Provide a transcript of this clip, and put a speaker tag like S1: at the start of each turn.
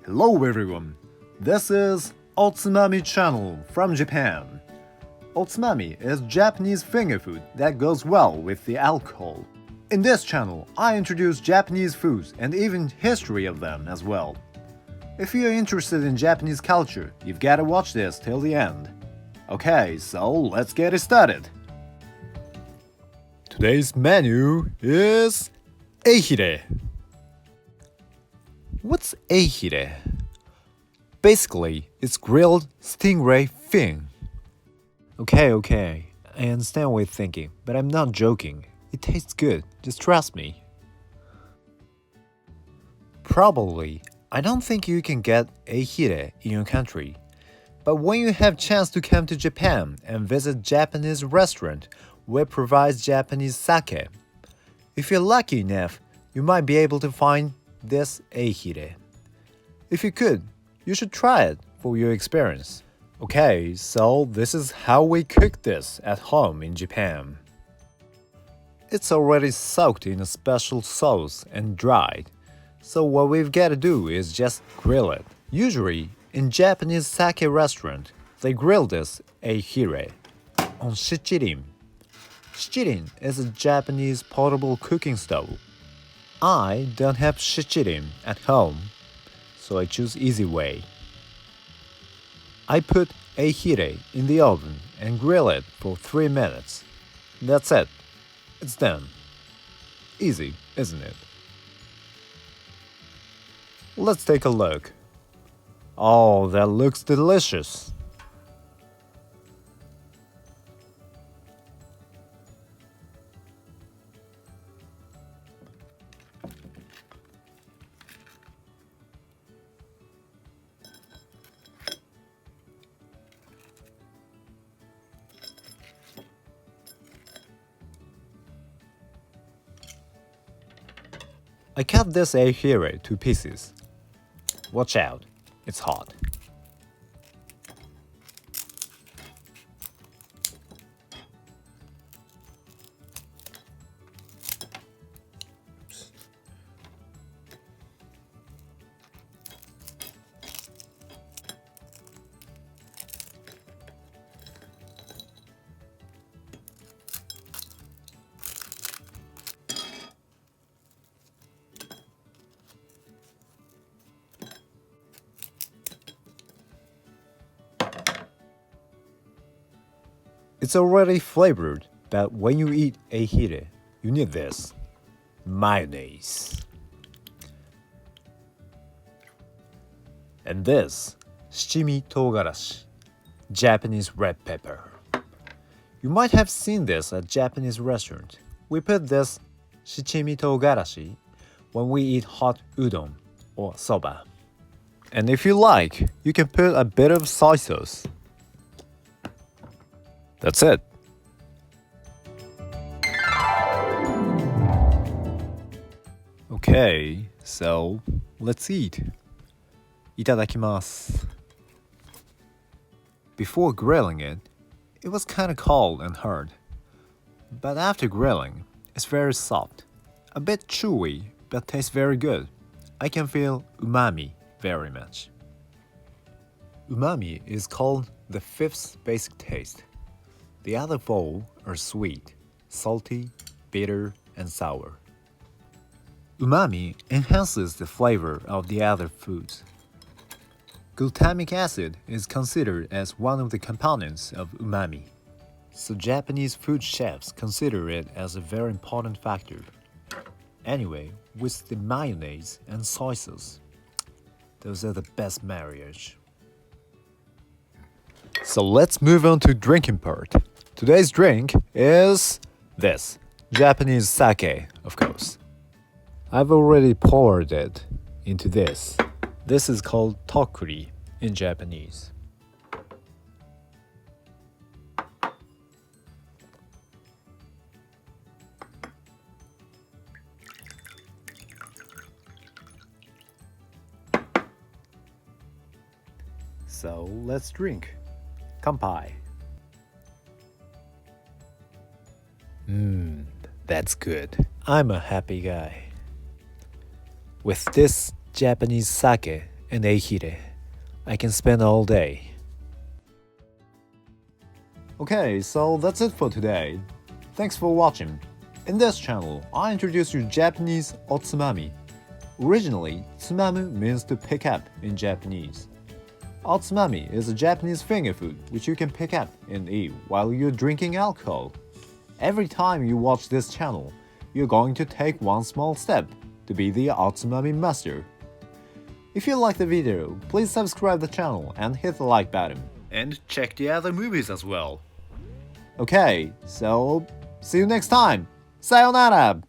S1: Hello everyone, this is Otsumami channel from Japan. Otsumami is Japanese finger food that goes well with the alcohol. In this channel, I introduce Japanese foods and even history of them as well. If you're interested in Japanese culture, you've gotta watch this till the end. Okay, so let's get it started. Today's menu is Eihire. What's Eihire? Basically, it's grilled stingray fin. Okay, I understand what you're thinking, but I'm not joking. It tastes good, just trust me. Probably, I don't think you can get Eihire in your country. But when you have chance to come to Japan and visit Japanese restaurant where provides Japanese sake, if you're lucky enough, you might be able to find this Eihire. If you could, you should try it for your experience. Okay, so this is how we cook this at home in Japan. It's already soaked in a special sauce and dried, so what we've got to do is just grill it. Usually, in Japanese sake restaurant, they grill this Eihire on shichirin. Shichirin is a Japanese portable cooking stove. I don't have shichirin at home, so I choose easy way. I put Eihire in the oven and grill it for 3 minutes. That's it. It's done. Easy, isn't it? Let's take a look. Oh, that looks delicious. I cut this Eihire to pieces. Watch out, it's hot. It's already flavored, but when you eat Eihire, you need this mayonnaise. And this shichimi togarashi, Japanese red pepper. You might have seen this at Japanese restaurant. We put this shichimi togarashi when we eat hot udon or soba. And if you like, you can put a bit of soy sauce. That's it. Okay, so let's eat. いただきます. Before grilling it, it was kind of cold and hard. But after grilling, it's very soft. A bit chewy, but tastes very good. I can feel umami very much. Umami is called the fifth basic taste. The other four are sweet, salty, bitter, and sour. Umami enhances the flavor of the other foods. Glutamic acid is considered as one of the components of umami, so Japanese food chefs consider it as a very important factor. Anyway, with the mayonnaise and soy sauce, those are the best marriage. So let's move on to drinking part. Today's drink is this, Japanese sake, of course. I've already poured it into this. This is called tokuri in Japanese. So let's drink. Kanpai. That's good. I'm a happy guy. With this Japanese sake and Eihire. I can spend all day. Okay, so that's it for today. Thanks for watching. In this channel, I introduce you Japanese oつまみ. Originally, tsumamu means to pick up in Japanese. Oつまみ is a Japanese finger food which you can pick up and eat while you're drinking alcohol. Every time you watch this channel, you're going to take one small step to be the oつまみmaster. If you like the video, please subscribe the channel and hit the like button. And check the other movies as well. Okay, so see you next time. Sayonara!